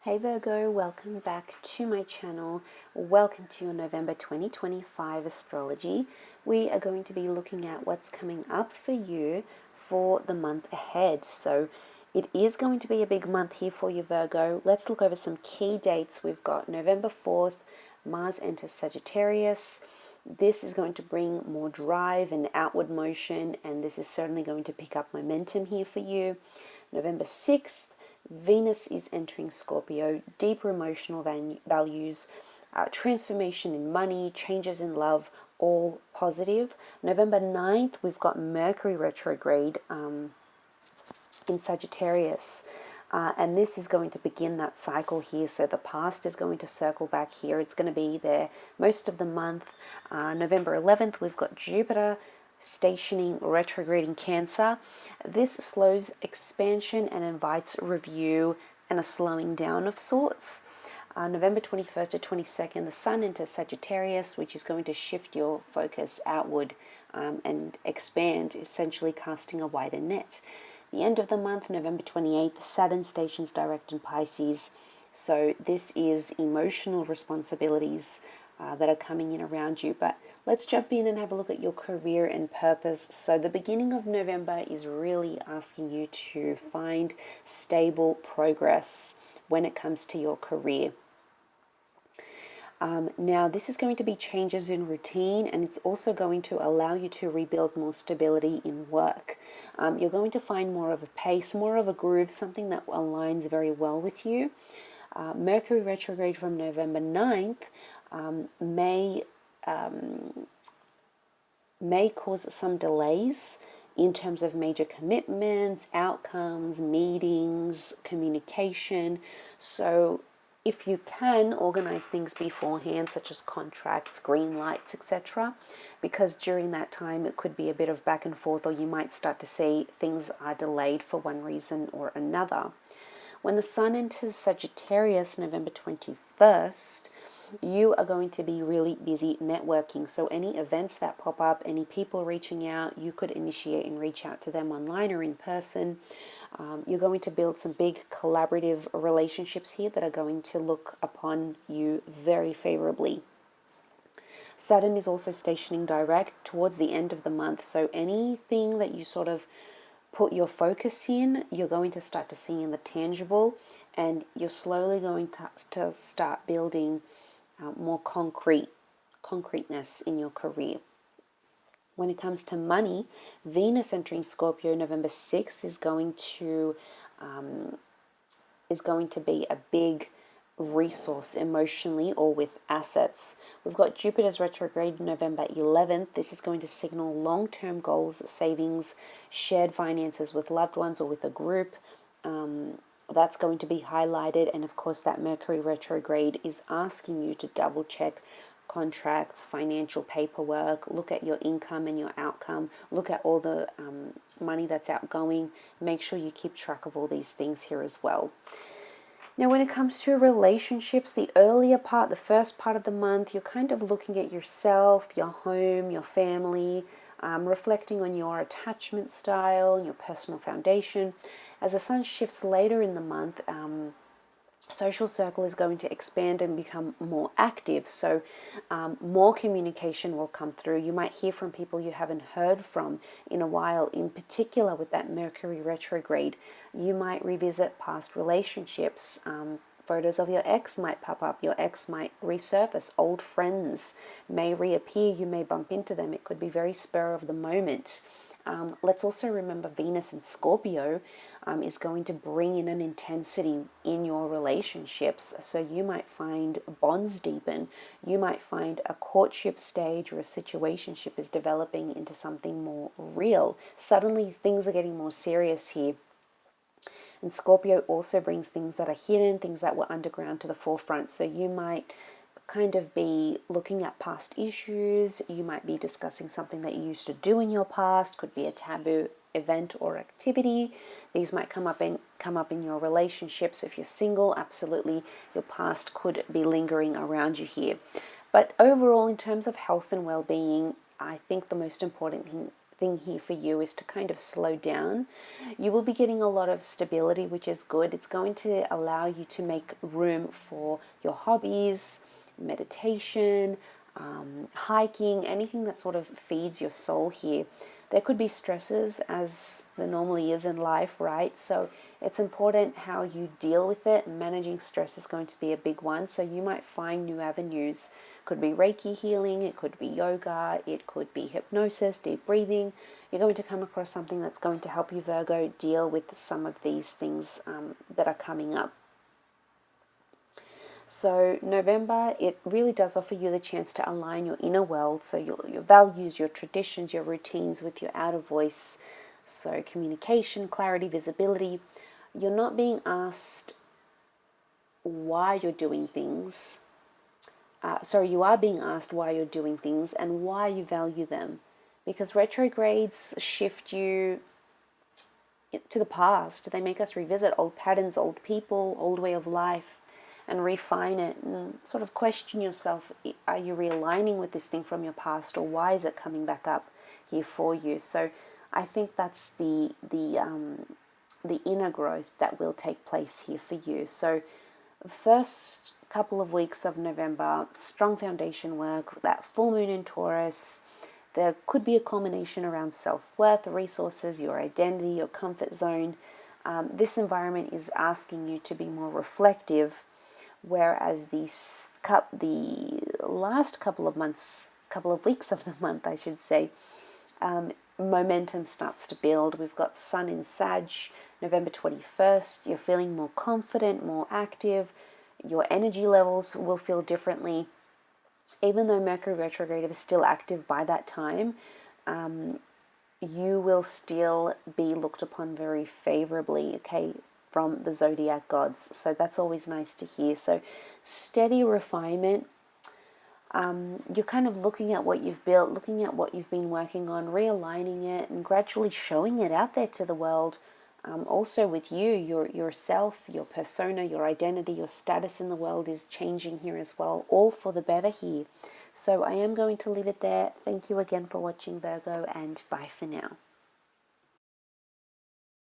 Hey Virgo, welcome back to my channel. Welcome to your November 2025 astrology. We are going to be looking at what's coming up for you for the month ahead. So it is going to be a big month here for you, Virgo. Let's look over some key dates. We've got November 4th, Mars enters Sagittarius. This is going to bring more drive and outward motion, and this is certainly going to pick up momentum here for you. November 6th, Venus is entering Scorpio, deeper emotional values, transformation in money, changes in love, all positive. November 9th, we've got Mercury retrograde in Sagittarius. And this is going to begin that cycle here. So the past is going to circle back here. It's going to be there most of the month. November 11th, we've got Jupiter stationing retrograde in Cancer. This slows expansion and invites review and a slowing down of sorts. November 21st to 22nd, the Sun enters Sagittarius, which is going to shift your focus outward and expand, essentially casting a wider net. The end of the month, November 28th, Saturn stations direct in Pisces. So this is emotional responsibilities that are coming in around you. But let's jump in and have a look at your career and purpose. So the beginning of November is really asking you to find stable progress when it comes to your career. Now, this is going to be changes in routine, and it's also going to allow you to rebuild more stability in work. You're going to find more of a pace, more of a groove, something that aligns very well with you. Mercury retrograde from November 9th may cause some delays in terms of major commitments, outcomes, meetings, communication. So if you can organize things beforehand, such as contracts, green lights, etc., because during that time it could be a bit of back and forth, or you might start to see things are delayed for one reason or another. When the Sun enters Sagittarius, November 21st, you are going to be really busy networking. So any events that pop up, any people reaching out, you could initiate and reach out to them online or in person. You're going to build some big collaborative relationships here that are going to look upon you very favorably. Saturn is also stationing direct towards the end of the month. So anything that you sort of put your focus in, you're going to start to see in the tangible, and you're slowly going to start building more concreteness in your career. When it comes to money, Venus entering Scorpio November 6th is going to be a big resource emotionally or with assets. We've got Jupiter's retrograde November 11th. This is going to signal long-term goals, savings, shared finances with loved ones or with a group. That's going to be highlighted, and of course that Mercury retrograde is asking you to double check contracts, financial paperwork, look at your income and your outcome, look at all the money that's outgoing. Make sure you keep track of all these things here as well. Now, when it comes to relationships, the earlier part, the first part of the month, you're kind of looking at yourself, your home, your family, reflecting on your attachment style, your personal foundation. As the Sun shifts later in the month, social circle is going to expand and become more active. So more communication will come through. You might hear from people you haven't heard from in a while. In particular, with that Mercury retrograde, you might revisit past relationships. Photos of your ex might pop up. Your ex might resurface. Old friends may reappear. You may bump into them. It could be very spur of the moment. Let's also remember Venus in Scorpio is going to bring in an intensity in your relationships. So you might find bonds deepen. You might find a courtship stage or a situationship is developing into something more real. Suddenly things are getting more serious here. And Scorpio also brings things that are hidden, things that were underground to the forefront. So you might kind of be looking at past issues. You might be discussing something that you used to do in your past. Could be a taboo event or activity. These might come up in your relationships. If you're single, absolutely, your past could be lingering around you here. But overall, in terms of health and well-being, I think the most important thing thing here for you is to kind of slow down. You will be getting a lot of stability, which is good. It's going to allow you to make room for your hobbies, meditation, hiking, anything that sort of feeds your soul here. There could be stresses, as there normally is in life, right? So it's important how you deal with it. Managing stress is going to be a big one. So you might find new avenues. Could be Reiki healing, it could be yoga, it could be hypnosis, deep breathing. You're going to come across something that's going to help you, Virgo, deal with some of these things that are coming up. So November, it really does offer you the chance to align your inner world, so your values, your traditions, your routines with your outer voice. So communication, clarity, visibility. You're not being asked why you're doing things. You are being asked why you're doing things and why you value them. Because retrogrades shift you to the past. They make us revisit old patterns, old people, old way of life, and refine it and sort of question yourself, are you realigning with this thing from your past, or why is it coming back up here for you? So I think that's the inner growth that will take place here for you. So first couple of weeks of November, strong foundation work, that full moon in Taurus. There could be a culmination around self-worth, resources, your identity, your comfort zone. This environment is asking you to be more reflective, whereas the last couple of weeks of the month, I should say, momentum starts to build. We've got Sun in Sag, November 21st. You're feeling more confident, more active. Your energy levels will feel differently. Even though Mercury retrograde is still active by that time, you will still be looked upon very favorably, okay, from the zodiac gods. So that's always nice to hear. So steady refinement. You're kind of looking at what you've built, looking at what you've been working on, realigning it, and gradually showing it out there to the world. Also with you, yourself, your persona, your identity, your status in the world is changing here as well, all for the better here. So I am going to leave it there. Thank you again for watching, Virgo, and bye for now.